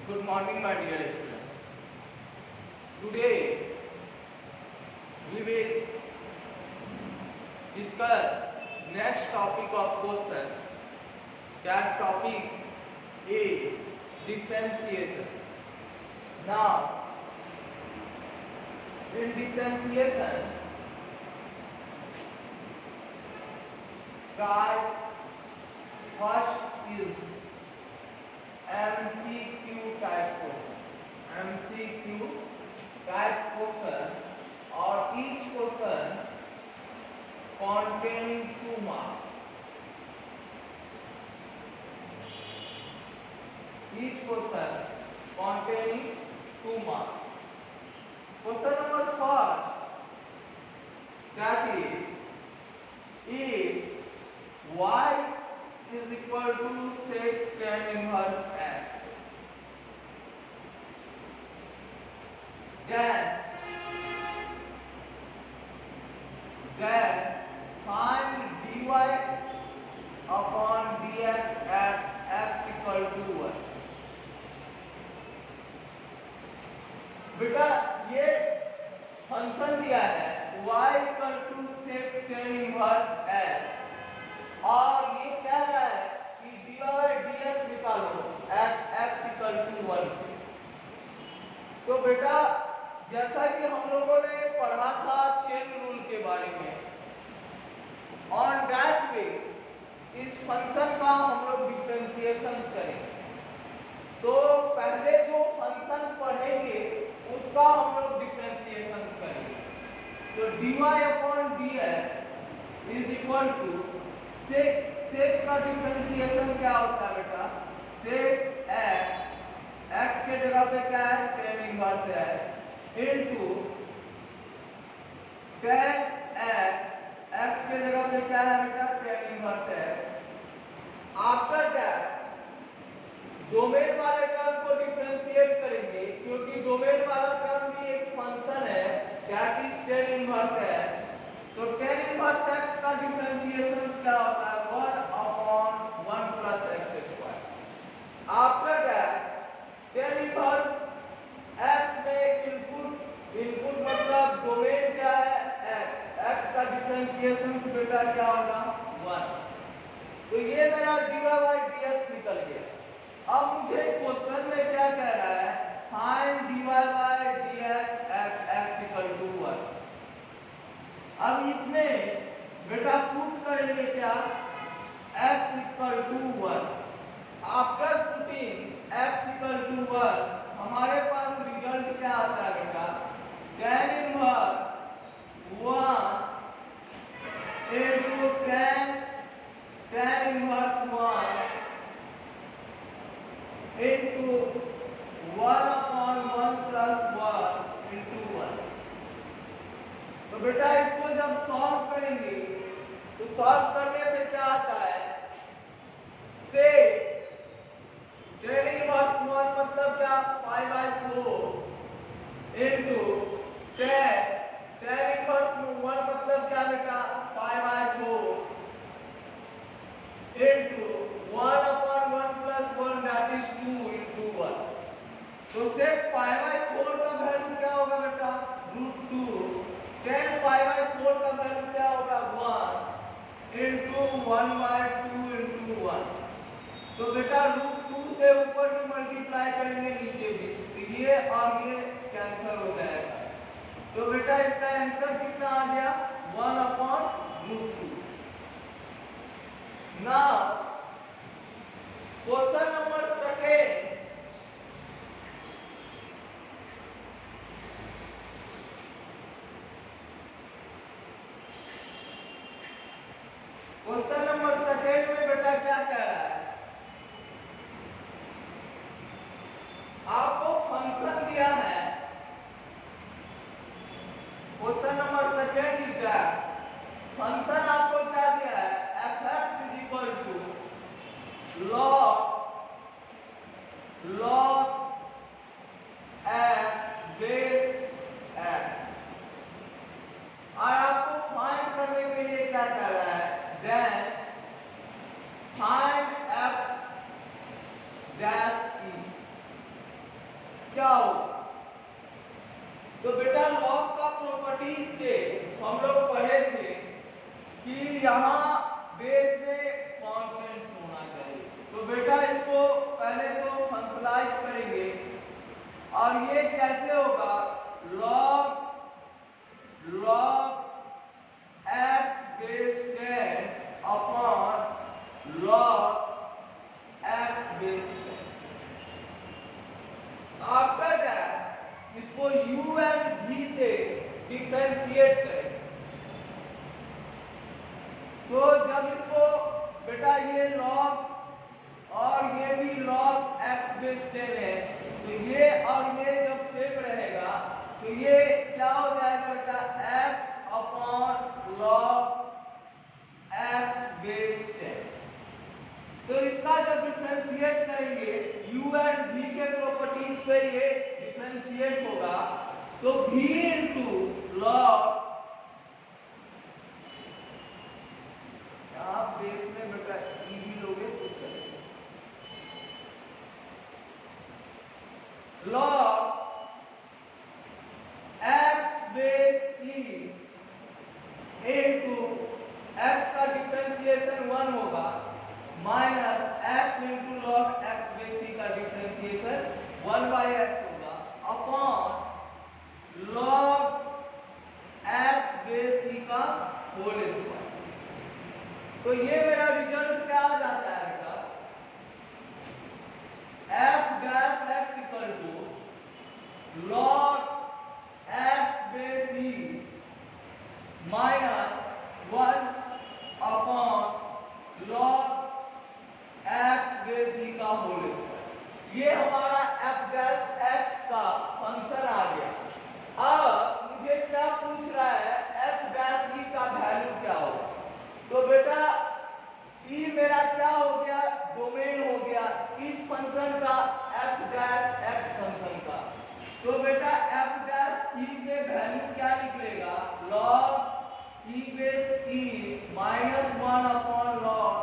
Good morning, my dear students. Today we will discuss next topic of questions. That topic is differentiation. Now, in differentiation, type first is MCQ type question. MCQ type questions, or each question containing 2 marks. Each question containing 2 marks. Question number first, that is, if y is equal to sec tan inverse x, then find dy upon dx at x equal to 1. बेटा ये function दिया है y equal to sec tan inverse x, और ये क्या रहा है कि dy बाय dx निकालो एट x इक्वल टू 1। तो बेटा जैसा कि हम लोगों ने पढ़ा था चेन रूल के बारे में, ऑन दैट वे इस फंक्शन का हम लोग डिफरेंशिएशन करेंगे। तो पहले जो फंक्शन पढ़ेंगे उसका हम लोग डिफरेंशिएशन करेंगे। तो dy upon dx is equal to sec का डिफरेंशिएशन क्या होता है बेटा, सेक x के जगह पे क्या है tan inverse x into tan x के जगह पे क्या है बेटा tan inverse x। After that domain वाले टर्म को डिफरेंशिएट करेंगे, क्योंकि डोमेन वाला टर्म भी एक फंक्शन है that is tan inverse x। तो tan इनवर्स x का डिफरेंशिएशन क्या होता है 1 upon 1 plus x square. After that tan inverse x में एक इनपुट मतलब डोमेन क्या है x का डिफरेंशिएशन बेटा क्या होगा 1। तो ये मेरा dy बाय dx निकल गया। अब मुझे क्वेश्चन में क्या कह रहा है, find dy by dx at x equal to 1। अब इसमें बेटा पुट करेंगे क्या x equal to 1। After putting x equal to 1 हमारे पास रिजल्ट क्या आता है बेटा, tan inverse 1 into tan inverse 1 into 1 upon 1 plus 1 into 1। तो बेटा इसको जब सॉल्व करेंगे तो सॉल्व करने पे क्या आता है, से tan इनवर्स 1 मतलब क्या pi by 4 into tan inverse 1 मतलब क्या बेटा pi by 4 into 1 upon 1 plus 1 that is 2 into 1। तो सेक पाई बाय 4 का वैल्यू क्या होगा बेटा √2, tan पाई बाय 4 का वैल्यू क्या होगा 1 इनटू 1 बाय 2 इनटू 1। तो बेटा √2 से ऊपर भी मल्टीप्लाई करेंगे नीचे भी, तो ये और ये कैंसिल हो जाएगा। तो बेटा इसका आंसर कितना आ गया 1 upon √2। Now question number second, question number second में बेटा क्या कह रहा है, आपको फंक्शन दिया है। Question number second is that function आपको क्या दिया है, fx is equal to log x base x, और आपको फाइंड करने के लिए क्या कर रहा है, then find f dash e। क्या होगा? तो बेटा लॉग का प्रॉपर्टी से हम लोग पढ़े थे कि यहाँ बेस में कांस्टेंट्स होना चाहिए। तो बेटा इसको पहले तो फंक्शनलाइज करेंगे और ये कैसे होगा? Log x base 10 upon log x base 10। After that इसको u एंड v से डिफरेंशिएट करें। तो जब इसको बेटा ये log और ये भी log x बेस 10 है, तो ये और ये जब सेम रहेगा तो ये क्या हो जाएगा बेटा? x upon log x base 10। तो इसका जब डिफरेंशिएट करेंगे u एंड v के प्रॉपर्टीज पे ये डिफरेंशिएट होगा, तो v इंटू log, आप बेस में बेटा e भी लोगे तो चलेगा, log x base e into x का डिफरेंशिएशन 1 होगा minus x into log x base e का डिफरेंशिएशन 1/x होगा upon log x base e का होल स्क्वायर। तो ये मेरा रिजल्ट क्या आ जाता है बेटा? f dash x equal to log x base e minus 1 upon log x base e का होल स्क्वायर। ये हमारा f डैश x का फंक्शन आ गया। अब मुझे क्या पूछ रहा है? f डैश e का वैल्यू क्या होगा? तो बेटा e मेरा क्या हो गया? डोमेन हो गया किस फंक्शन का? f डैश x फंक्शन का। तो बेटा f डैश e में वैल्यू क्या निकलेगा? log e base e minus 1 upon log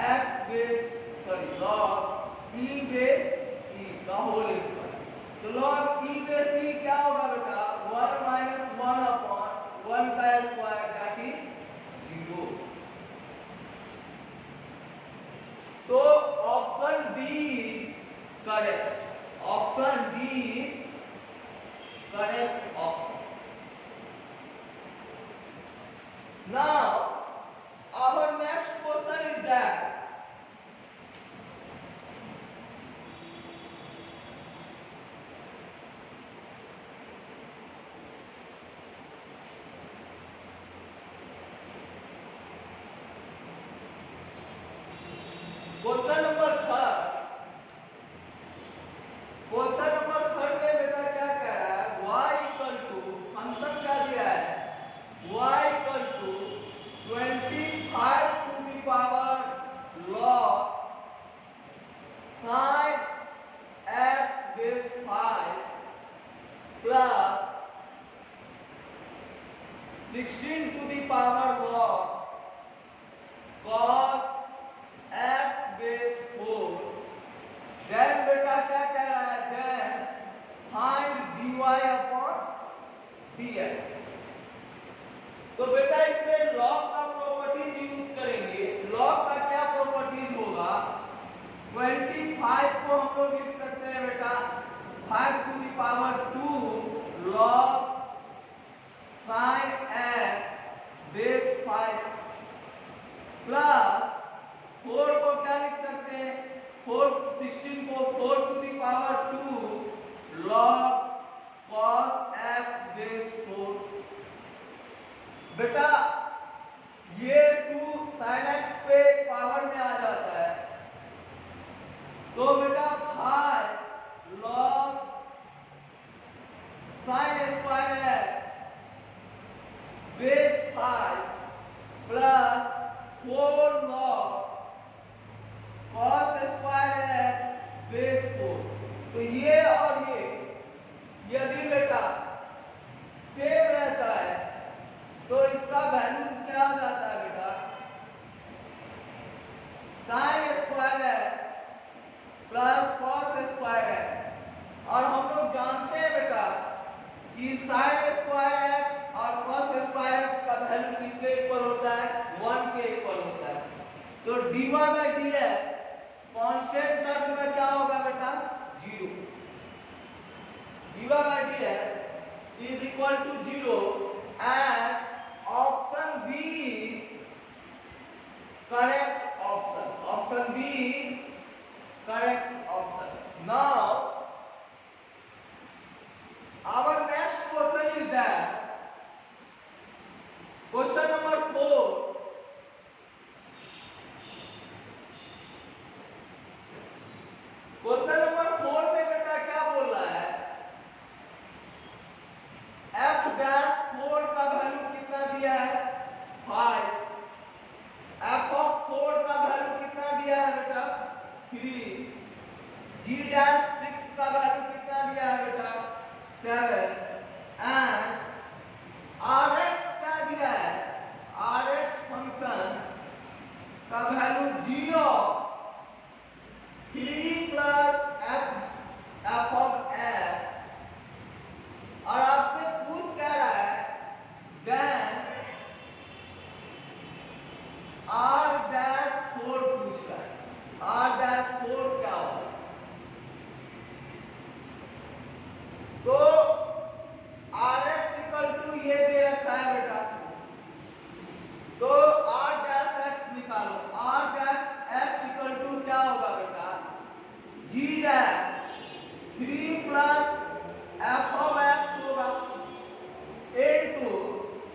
x base log e base e का होल स्क्वायर। तो log e बेस e क्या होगा बेटा? 1 माइनस 1 अपॉन 1 का स्क्वायर दैट इज 0। तो option D is correct. Option D is correct option. Now our next question is that question number third. Question number third में बेटा क्या कह रहा है? y इक्वल टू फंक्शन क्या दिया है? y equal to 25 to the power log sin x base 5 plus 16 to the power log cos x base 4। Then बेटा क्या कह रहा है? Then find dy upon dx। तो बेटा इसमें log का प्रॉपर्टीज यूज करेंगे। log का क्या प्रॉपर्टीज होगा? 25 को हम लोग लिख सकते हैं बेटा 5 to the power 2 log sin x base 5 plus 4 को क्या लिख सकते हैं? 16 को 4 to the power 2 log cos x base 4। बेटा ये 2 sin x पे पावर में आ जाता है, तो बेटा 5 log sin square x base 5 plus 4 log cos square x base 4। तो ये और ये यदि बेटा सेम रहता है तो इसका वैल्यू क्या आ जाता है बेटा? sin square x plus cos square x। और हम कि sin स्क्वायर x और cos स्क्वायर x का वैल्यू किसके इक्वल होता है? 1 के इक्वल होता है। तो dy by dx constant term में क्या होगा बेटा? 0। dy by dx is equal to 0 and option B is correct option. Option B is correct option. Now our next question is that question number 4. Question number 4 में बेटा क्या बोल रहा है? f डैश 4 का वैल्यू कितना दिया है? 5। f ऑफ 4 का वैल्यू कितना दिया है बेटा? 3। g डैश 6 का वैल्यू कितना दिया है बेटा? 7 एंड rx क्या दिया है? rx फंक्शन का value g of 3 plus f of x और आपसे पूछ क्या रहा है? देन r डैश 4 पूछ रहा है। r डैश 4 क्या होगा? तो rx इक्वल टू ये दे रखा है बेटा, तो r डैश x निकालो। r dash x equal to क्या होगा बेटा? g dash 3 plus f of x होगा इनटू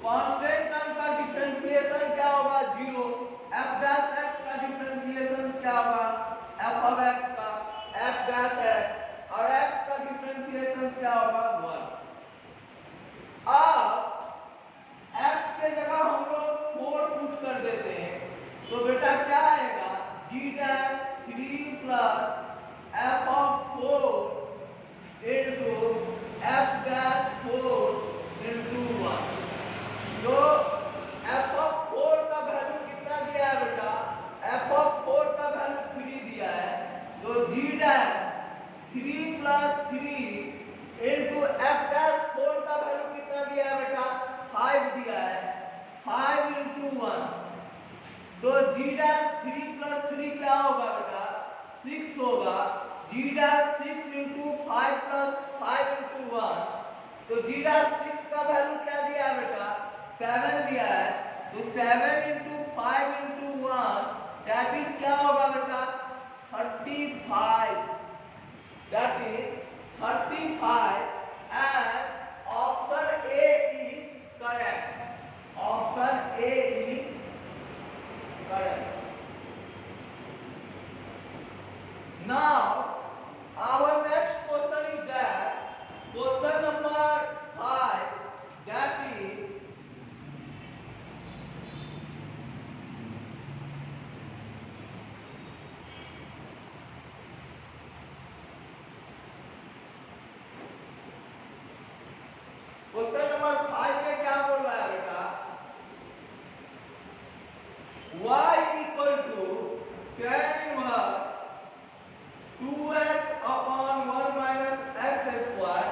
कांस्टेंट टर्म का डिफरेंशिएशन क्या होगा? 0। f डैश x का डिफरेंशिएशन क्या होगा? f ऑफ x का f डैश x और x का डिफरेंशिएशन क्या होगा? 1। अब x के जगह हम लोग 4 पुट कर देते हैं, तो बेटा क्या आएगा? g dash 3 plus f of 4 into f dash 4 into 1। तो f ऑफ 4 का वैल्यू कितना दिया है बेटा? f ऑफ 4 का वैल्यू 3 दिया है, तो g dash 3 plus 3 into f dash 4 का वैल्यू कितना दिया है बेटा? 5 दिया है। 5 इनटू 1, तो g डैश 3 प्लस 3 क्या होगा बेटा? 6 होगा। g dash 6 into 5 plus 5 into 1, तो g डैश 6 का वैल्यू क्या दिया है बेटा? 7 दिया है। तो 7 इनटू 5 इनटू 1 दैट इज क्या होगा बेटा? 35। That is 35 and option A is correct. Option A is correct. Now our next question is that question number 5, that is question number 5 में क्या बोल रहा है बेटा? y equal to tan inverse 2x upon 1 minus x square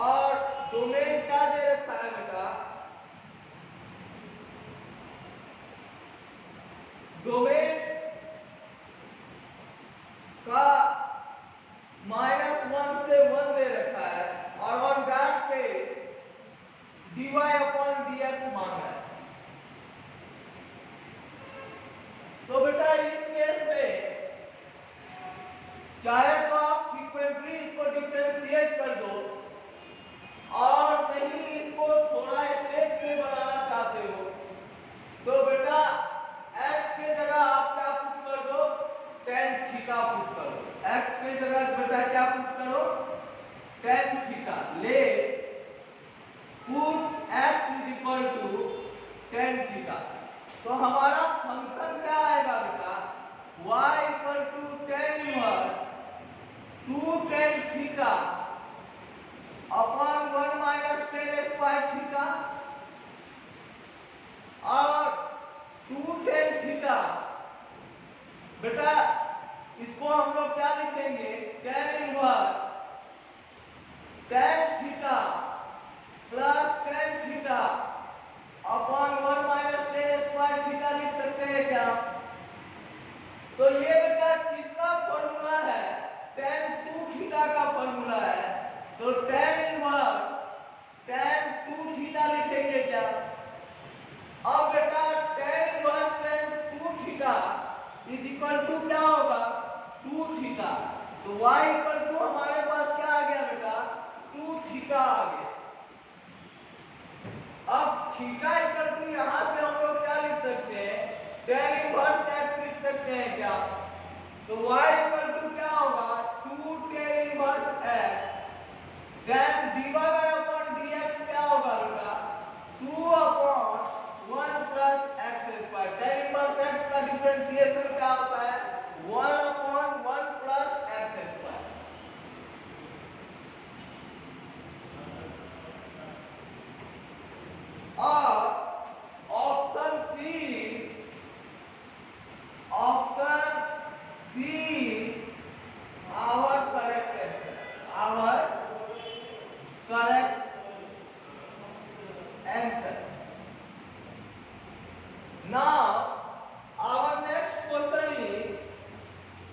और domain क्या दे रखा है बेटा? डोमेन का -1 से 1 दे रखा है और on that case dy upon dx मांग रहा है। तो बेटा इस केस में चाहे तो आप फ्रीक्वेंटली इसको डिफरेंशिएट कर दो और नहीं इसको थोड़ा स्टेप से बनाना चाहते हो, तो बेटा x के जगह आप क्या पुट कर दो? tan थीटा पुट करो। x के जगह बेटा क्या पुट करो? tan theta. Let put x is equal to tan theta. तो हमारा फंक्शन क्या आएगा बेटा? y equal to tan inverse 2 tan theta upon 1 minus tan square theta और 2 tan थीटा। बेटा इसको हम लोग क्या लिखेंगे? tan इनवर्स tan थीटा क्या? तो ये बेटा किसका फॉर्मूला है? tan 2 थीटा का फॉर्मूला है। तो tan इनवर्स tan 2 थीटा लिखेंगे क्या? अब बेटा tan inverse tan 2 theta is equal to क्या होगा? 2 थीटा। तो y इक्वल टू हमारे पास क्या आ गया बेटा? 2 थीटा आ गया। अब थीटा इक्वल टू यहां से हम लोग क्या लिख सकते हैं? tan इनवर्स x लिख सकते हैं क्या? तो y इक्वल टू क्या होगा? 2 tan inverse x then dy upon dx क्या होगा बेटा? 2 upon 1 plus x square। tan inverse x का डिफरेंशिएशन क्या होता है? 1 upon 1 plus x square। और option C is our correct answer। our correct answer। Now our next question is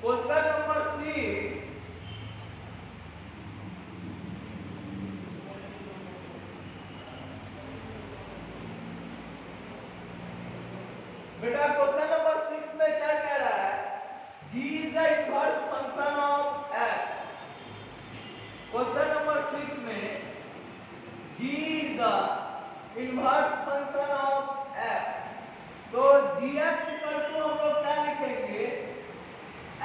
question number 6। बेटा question number 6 में क्या कह रहा है? g is the inverse function of f। Question number 6 में g is the inverse function of f। तो gx equal to हम लोग क्या लिखेंगे?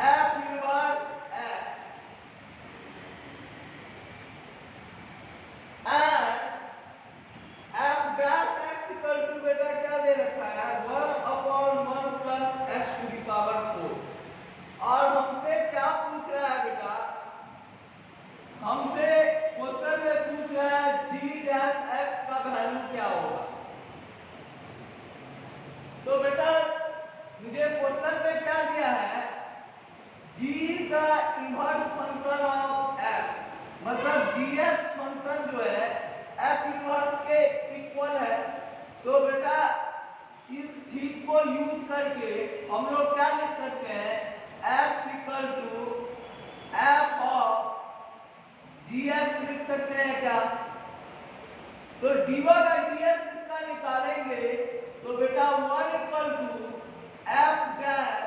f inverse x and f dash x equal to बेटा क्या दे रखा है? 1 upon 1 plus x to the power 4। और हमसे क्या पूछ रहा है बेटा? हमसे क्वेश्चन में पूछ रहा है g डैश x का वैल्यू क्या होगा। तो बेटा मुझे क्वेश्चन में क्या दिया है? g का इनवर्स फंक्शन ऑफ f, मतलब gx फंक्शन जो है f इनवर्स के इक्वल है। तो बेटा इस थीक को यूज करके हम लोग क्या लिख सकते हैं? x equal to f of gx लिख सकते हैं क्या? तो dy बाय dx इसका निकालेंगे तो बेटा 1 equal to f dash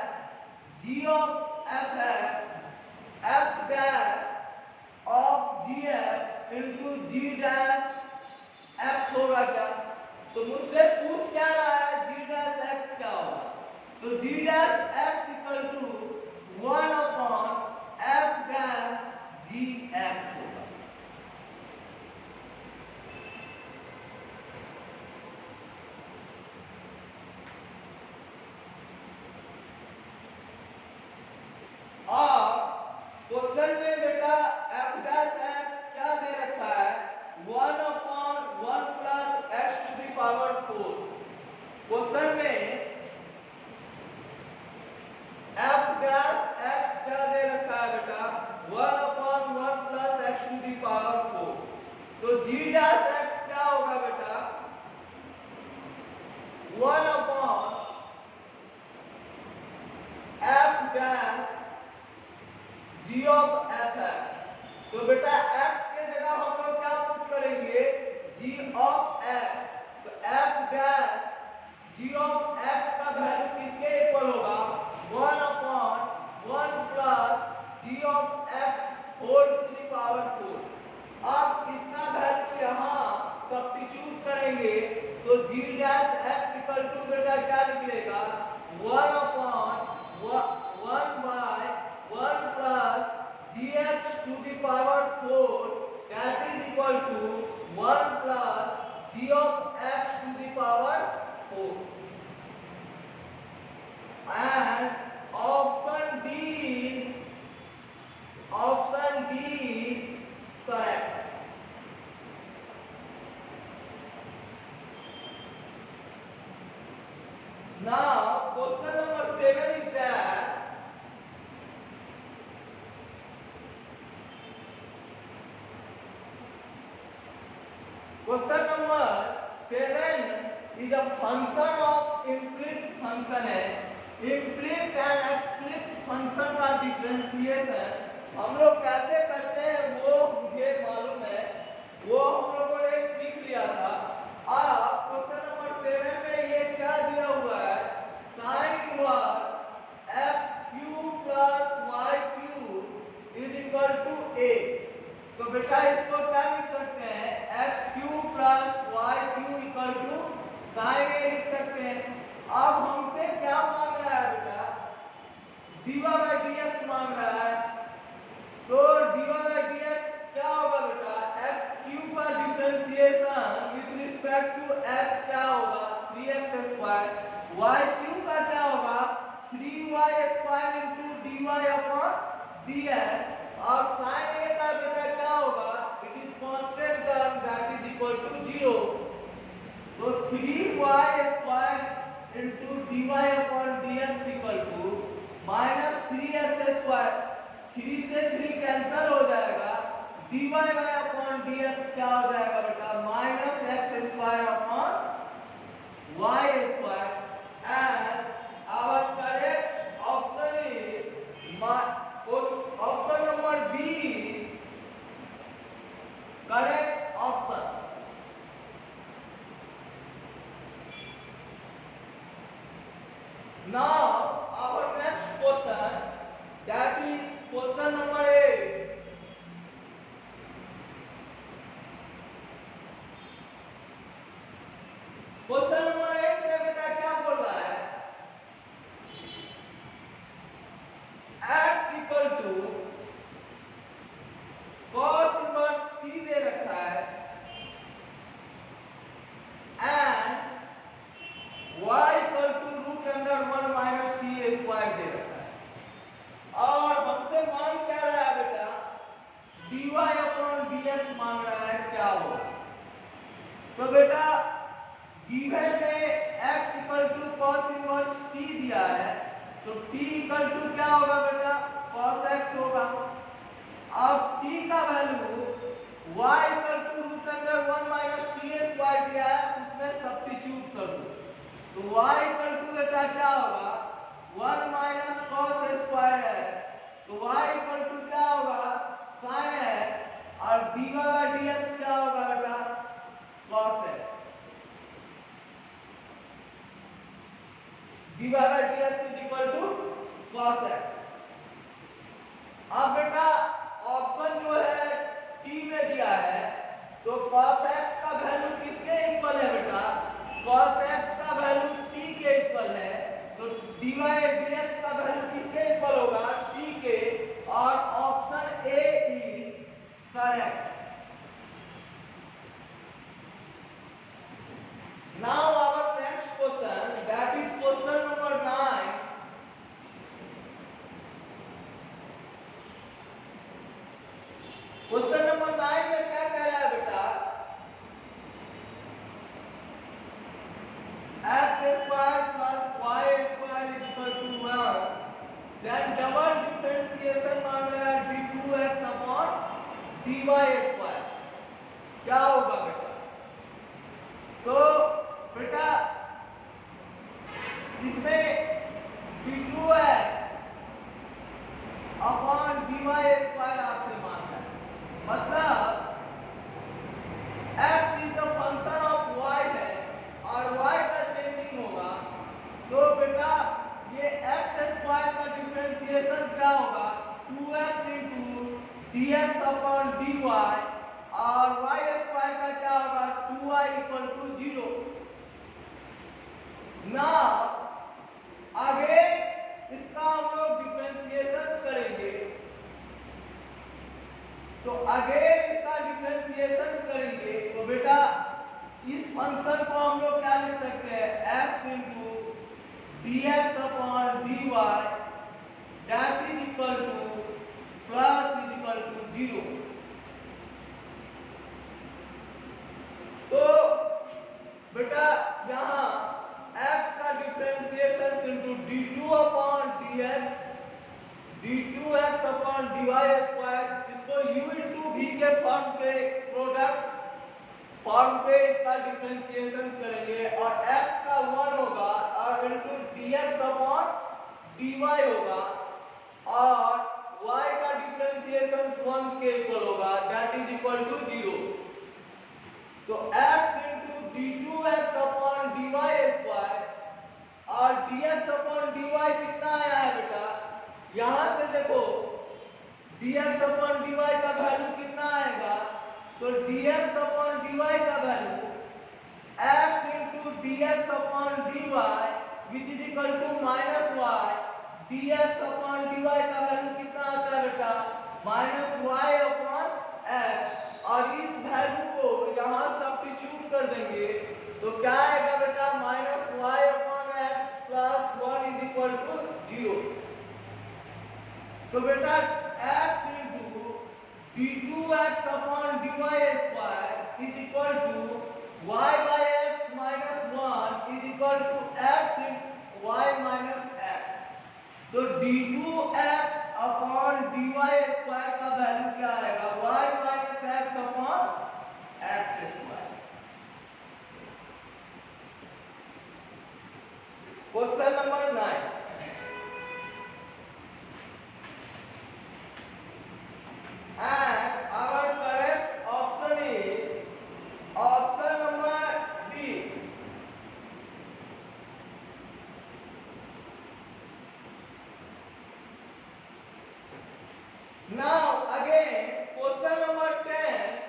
g of f है f dash of gx into g dash x होगा क्या? तो मुझसे पूछ क्या रहा है? g डैश x क्या होगा? तो g dash x equal to 1 upon f dash gx होगा। और क्वेश्चन में बेटा f डैश x क्या दे रखा है? 1 upon 1 plus x to the power 4। Question में f डैश x क्या दे रखा है बेटा? 1 upon 1 plus x to the power 4। तो g डैश x क्या होगा बेटा? 1 upon f dash g of fx। तो बेटा x के जगह हम लोग क्या पुट करेंगे? g of x। तो f dash g of x का वैल्यू किसके इक्वल होगा? 1 upon 1 plus g of x whole to the power 4। अब इसका वैल्यू यहाँ सब्स्टिट्यूट करेंगे तो g dash x equal to बेटा क्या निकलेगा? 1 upon 1 by 1 plus gx to the power 4 that is equal to 1 plus g of x to the power 4। and option D is correct। now question number 7 is that question number 7 is a function of implicit function है implicit and explicit function का differentiation हम लोग कैसे करते हैं वो मुझे मालूम है, वो हम लोगों ने सीख लिया था। अब क्वेश्चन नंबर 7 में ये क्या दिया हुआ है, sine inverse x cube plus y cube is equal to a. तो बेटा इसको क्या लिख सकते हैं, x cube plus y cube equal to sine a लिख सकते हैं। अब हमसे क्या मांग रहा है बेटा, dy बाई dx मांग रहा है। तो dy बाई dx क्या होगा बेटा, एक्स क्यूब का differentiation with respect to x क्या होगा 3x स्क्वायर, वाई क्यूब का क्या होगा 3y square into dy upon dx, और sin a का बेटा क्या होगा, it is constant term that is equal to 0। तो 3y square into dy upon dx equal to minus 3x square, 3 से 3 कैंसिल हो जाएगा, dy बाई अपॉन dx क्या हो जाएगा बेटा, minus x square upon y square. And our correct option is option number b is correct option. Now our next question, that is question number 8. Question number 8 में बेटा क्या बोल रहा है, x equal to cos inverse t दे रखा है and y equal to root under 1 minus t square दे रखा है। और हमसे मांग क्या रहा है बेटा, dy अपॉन dx मांग रहा है, क्या होगा। तो बेटा गिवन में x equal to cos inverse t दिया है, तो t इक्वल टू क्या होगा बेटा, cos x होगा। अब t का value y equal to root under 1 minus t square दिया है, उसमें सब्स्टिट्यूट कर दो, तो y इक्वल टू बेटा क्या होगा 1 माइनस cos स्क्वायर x, तो y इक्वल टू क्या होगा sin x, और dy बाई dx क्या होगा बेटा cos x, dy by dx is equal to cos x। अब बेटा ऑप्शन जो है t में दिया है, तो cos x का वैल्यू किसके इक्वल है बेटा, cos x का वैल्यू t के इक्वल है, तो dy dx का वैल्यू किसके इक्वल होगा, t के, और option A is correct. Now our next question, that is question number 9। Question number 9 में क्या कह रहा है बेटा, x square plus y square is equal to 1, then double differentiation मांग रहा है d2x अपॉन dy स्क्वायर, क्या होगा बेटा। तो बेटा इसमें d2x अपॉन dy स्क्वायर आपसे मांग रहा है, मतलब x is the function of y है और y का चेंजिंग होगा, तो बेटा ये x स्क्वायर का डिफरेंशिएशन क्या होगा 2x into dx upon dy, और y स्क्वायर का क्या होगा 2y equal to 0। Now again इसका हम लोग डिफरेंशिएशन करेंगे, तो अगेन इसका डिफरेंशिएशन करेंगे, तो बेटा इस फंक्शन को हम लोग क्या लिख सकते हैं, x into dx upon dy that is equal to plus is equal to 0। तो बेटा यहाँ x का differentiation into d2 upon dx, d2x upon dy square, इसको u इंटू v के फॉर्म पे प्रोडक्ट फॉर्म पे इसका डिफरेंशिएशन करेंगे, और x का 1 होगा और इंटू dx अपॉन dy होगा और y का डिफरेंशिएशन 1 के इक्वल होगा, दैट इज इक्वल टू 0। तो x into d2x upon dy square और dx अपॉन dy कितना आया है बेटा, यहां से देखो dx अपॉन dy का वैल्यू कितना आएगा, तो dx अपॉन dy का value x into dx upon dy which is equal to minus y, dx upon dy का वैल्यू कितना आता है बेटा, माइनस y अपॉन x, और इस वैल्यू को यहाँ सब्स्टिट्यूट कर देंगे तो क्या आएगा बेटा, minus y upon x plus 1 is equal to 0। तो बेटा x into d2x upon dy square is equal to y by x minus 1 is equal to x into y minus x। तो d2x अपॉन dy स्क्वायर का value क्या आएगा, y minus x upon x square. Question number 9, and our correct option is option number D. Now again question number 10.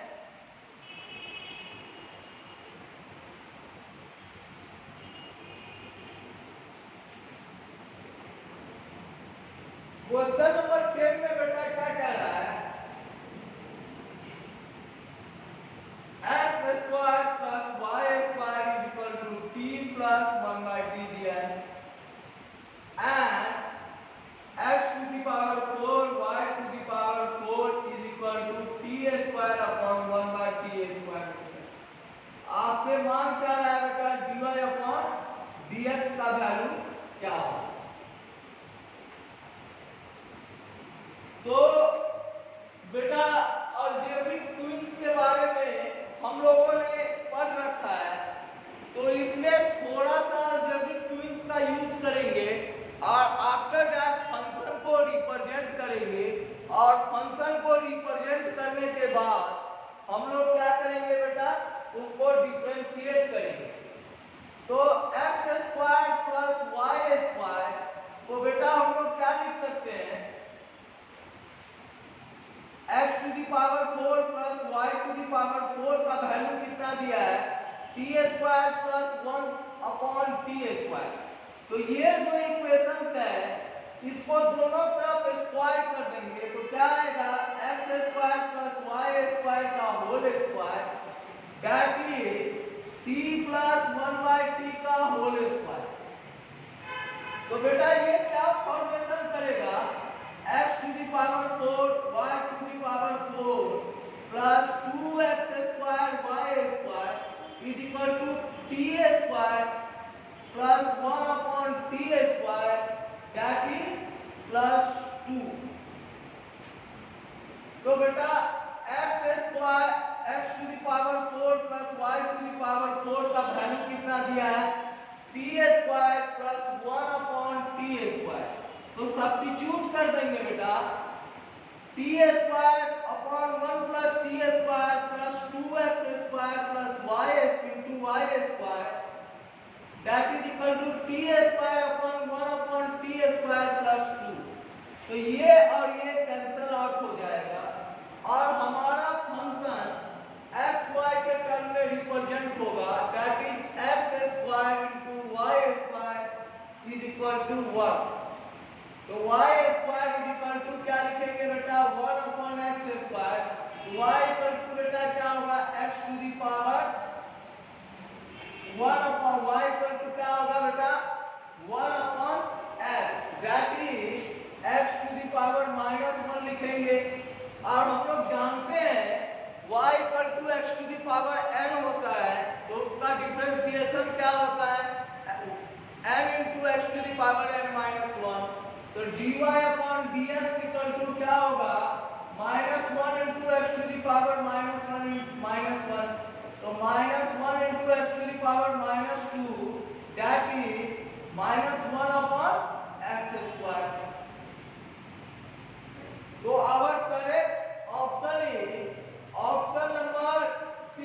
Question number 10 में बेटा क्या कह रहा है, x square plus y square is equal to t plus 1 by t दिया है, and x to the power 4 y to the power 4 is equal to t square upon 1 by t square. आपसे मांग क्या रहा है बेटा, dy अपॉन dx का value क्या होगा। तो बेटा अलजेब्रिक ट्विंस के बारे में हम लोगों ने पढ़ रखा है, तो इसमें थोड़ा सा अलजेब्रिक ट्विंस का यूज करेंगे और आफ्टर दैट फंक्शन को रिप्रेजेंट करेंगे, और फंक्शन को रिप्रेजेंट करने के बाद हम लोग क्या करेंगे बेटा, उसको डिफरेंशिएट करेंगे। तो x square plus y square को बेटा हम लोग क्या लिख सकते हैं, x to the power 4 plus y to the power 4 का वैल्यू कितना दिया है, t square plus 1 upon t square. तो ये जो इक्वेशंस है इसको दोनों तरफ स्क्वायर कर देंगे तो क्या आएगा, x square plus y square का whole square that is t plus 1 by t का होल स्क्वायर। तो बेटा ये क्या फॉर्मेशन करेगा, x to the power 4 y to the power 4 plus 2x square y square is equal to t square plus 1 upon t square that is plus 2। तो बेटा x square x to the power 4 plus y to the power 4 का value कितना दिया है, t square plus 1 upon t square. तो substitute कर देंगे बेटा, t square upon 1 plus t square plus 2x square plus y into y square that is equal to t square upon 1 upon t square plus 2। तो ये और ये cancel out हो जाएगा और हमारा फंक्शन x y के टर्म में रिप्रेजेंट होगा, that is x square into y square is equal to 1। तो y square is equal to क्या लिखेंगे बेटा, 1 अपॉन x स्क्वायर। तो y इक्वल टू बेटा क्या होगा, x to the power 1 upon y equal to क्या होगा बेटा, 1 upon x that is x to the power -1 लिखेंगे। और हम लोग जानते हैं y equal to x to the power n होता है, तो उसका डिफरेंशिएशन क्या होता है, n into x to the power n -1। तो dy upon dx equal to क्या होगा, -1 into x to the power -1। तो -1 into x to the power -2 that is -1/x². So our correct option is option number C.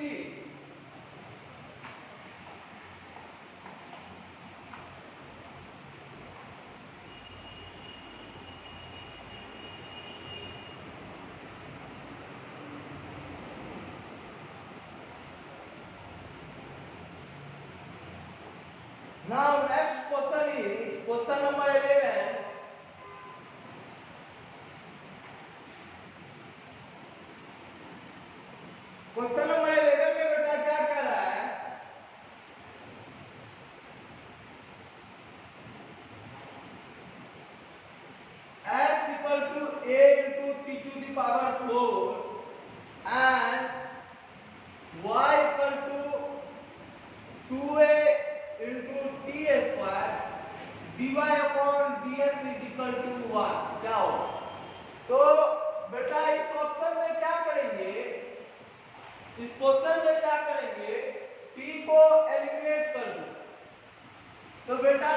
Now next question is question number 11. Question number 11 में बेटा क्या कह रहा है? x equal to a into t to the power 4 and y equal to 2a into t square dy upon dx is equal to 1. क्या होगा? तो बेटा इस ऑप्शन में क्या करेंगे? इस क्वेश्चन में क्या करेंगे? t को एलिमिनेट कर दो. तो बेटा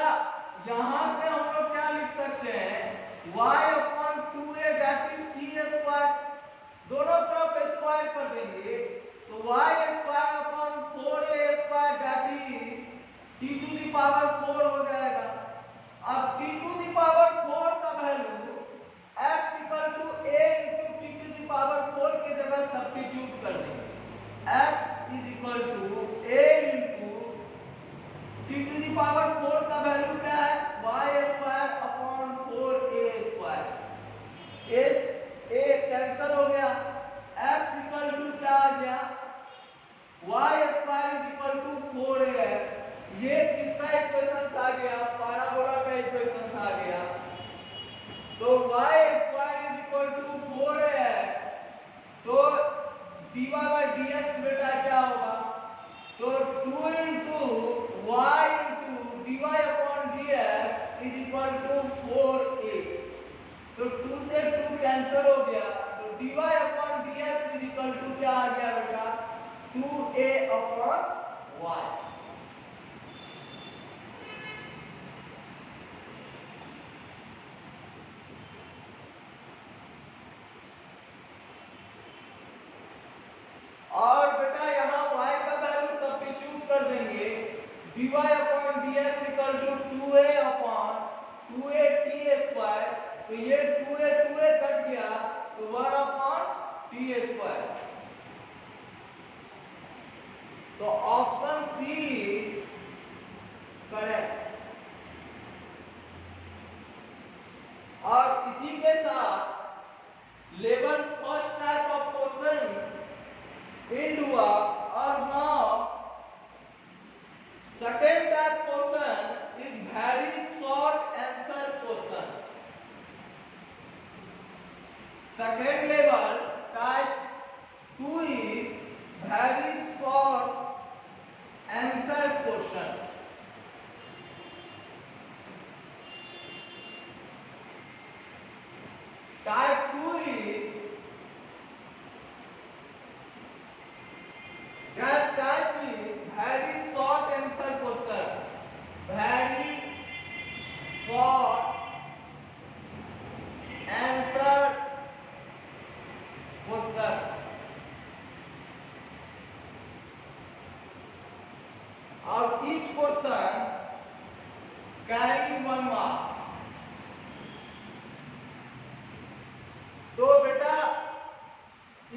यहां से हम लोग क्या लिख सकते हैं? y upon 2a that is t square. दोनों तरफ स्क्वायर कर देंगे तो y square upon 4a square that is t to the power 4 हो जाएगा. अब t to the power 4 का value x equal to a into t to the power 4 की जगह सब्स्टिट्यूट कर देंगे. x is equal to a into t to the power 4 का value क्या है? y square upon 4a square. इस a cancel हो गया. x इक्वल टू क्या आ गया? y square is equal to 4ax. ये किसका इक्वेशन आ गया? पैराबोला का इक्वेशन आ गया. तो y square is equal to 4ax. तो dy by dx बेटा क्या होगा? तो 2 into y into dy upon dx is equal to 4a. तो 2 से 2 कैंसिल हो गया. तो dy upon dx is equal to क्या आ गया बेटा? 2a upon y. और बेटा यहाँ y का वैल्यू सब्स्टिट्यूट कर देंगे. dy upon dx equal to 2a upon 2at square. तो ये 2a कट गया तो 1 upon t square. तो ऑप्शन सी करेक्ट. और इसी के साथ level first type of question and हुआ. और now second type question is very short answer question. Second level type 2 is very short answer question. Type 2 is that type is very short answer question. Very short answer question. और each question carry 1 mark. तो बेटा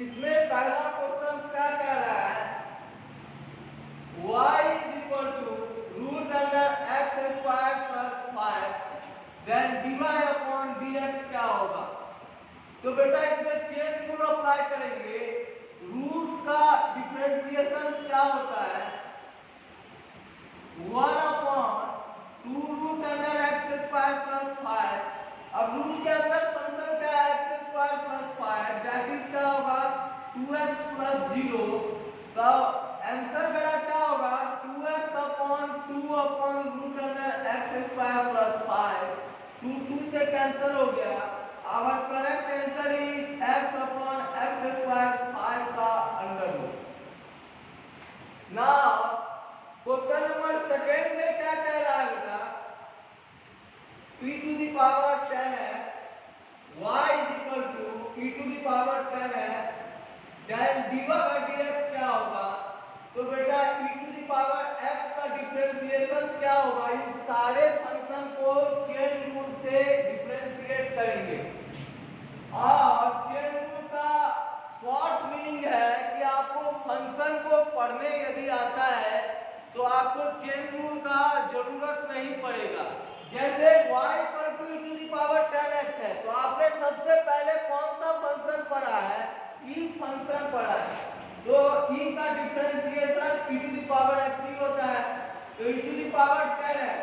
इसमें पहला question क्या कह रहा है? y is equal to root under x square plus 5 then dy upon dx क्या होगा? तो बेटा इसमें चेन रूल अप्लाई करेंगे. रूट का डिफरेंशिएशन क्या होता है? 1 upon 2 root under x square plus 5. अब रूट के अंदर फंक्शन क्या है? x square plus 5 that is क्या होगा? 2x plus 0. तो आंसर मेरा क्या होगा? 2x upon 2 upon root under x square plus 5. 2 से कैंसिल हो गया. Our correct answer is x upon x square 5 का under root. Now question number second में क्या कह रहा है बेटा? p to the power 10x, y is equal to p to the power 10x, then dy by dx क्या होगा? तो बेटा e to the power x का डिफरेंशिएशन क्या होगा? इन सारे फंक्शन को चेन रूल से डिफरेंशिएट करेंगे। और चेन रूल का शॉर्ट मीनिंग है कि आपको फंक्शन को पढ़ने यदि आता है तो आपको चेन रूल का जरूरत नहीं पड़ेगा। जैसे y equal to e to the power 10x है तो आपने सबसे पहले कौन सा फंक्शन पढ़ा है? e फंक्शन पढ़ा है। तो e का differentiation e to the power x ही होता है। तो e to the power 10x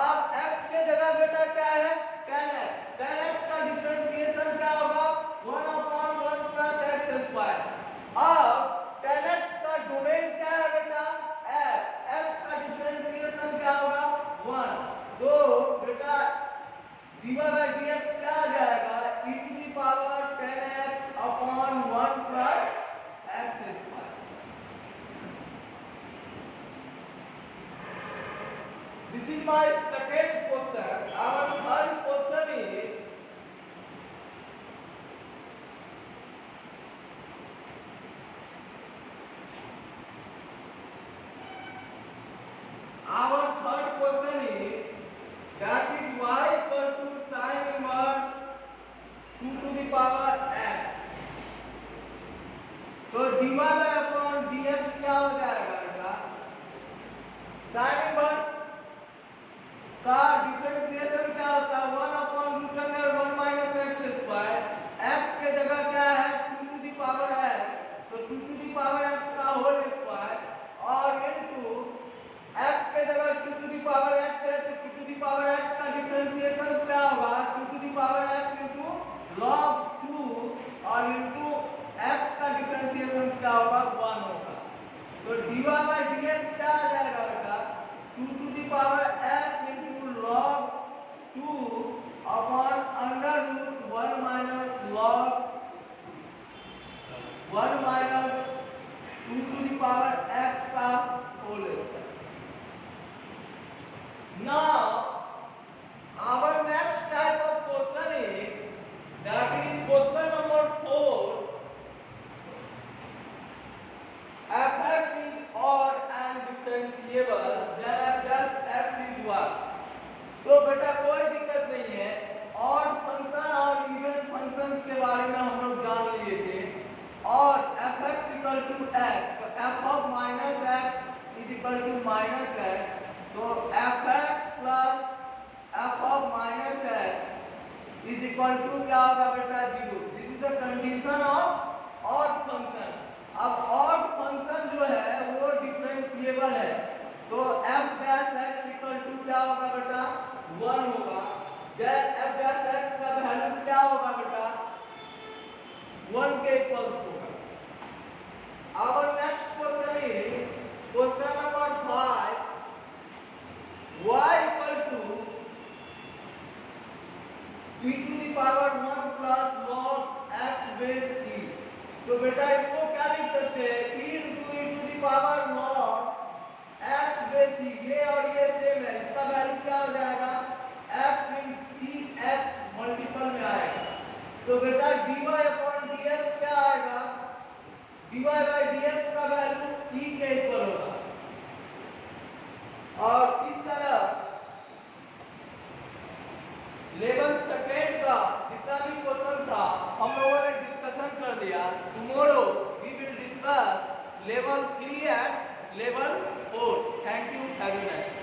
अब x के जगह बेटा क्या है? 10x। 10x का डिफरेंशिएशन क्या होगा? 1/1 प्लस x स्क्वायर। अब 10x का डोमेन क्या है बेटा? x। x का डिफरेंशिएशन क्या होगा? 1। तो बेटा dy by dx क्या आ जाएगा? e to the power 10x upon 1 plus x square. This is my second question. Our third question is that is y equal to sin inverse 2 to the power x. तो dy by upon dx क्या हो जाएगा बेटा? sin inverse का differentiation क्या होता है? 1/√1 minus x square. x के जगह क्या है? 2 टू दी पावर x। तो 2 टू दी पावर x का होल स्क्वायर और इनटू x के जगह 2 टू दी पावर x है तो 2 टू दी पावर x का डिफरेंशिएशन क्या होगा? 2 to the power x into log 2 और इनटू x का डिफरेंशिएशन क्या होगा? 1 होगा। तो dy by dx क्या आ जाएगा बेटा? 2 to the power x into log 2 upon √1 minus log 1 minus 2 to the power x का whole square. Now our next type of question is that is question number 4. f(x) is odd and differentiable then f dash x is 1. तो बेटा कोई दिक्कत नहीं है। Odd function और even functions के बारे में हम लोग जान लिए थे। और f(x) इक्वल टू x तो f of minus x is equal to minus x। तो f(x) plus f of minus x is equal to क्या होगा बेटा? 0। This is the condition of odd function. अब ऑड फंक्शन जो है वो differentiable है तो f dash x equal to क्या होगा बेटा? 1 होगा। देन f डैश x का वैल्यू क्या होगा बेटा? 1 के इक्वल्स होगा। Our next question is question number 5. y equal to e to the power 1 plus log x base e। तो बेटा इसको क्या लिख सकते हैं? e into e to the power log x base e। ये और ये सेम है। इसका वैल्यू क्या हो जाएगा? x into x मल्टीपल में आएगा। तो बेटा dy upon dx क्या आएगा? dy by dx का वैल्यू e के इक्वल होगा। और इस तरह लेवल सेकेंड का जितना भी क्वेश्चन था हम लोगों ने डिस्कशन कर दिया। Tomorrow we will discuss level 3 and level 4। Thank you. Have a nice day.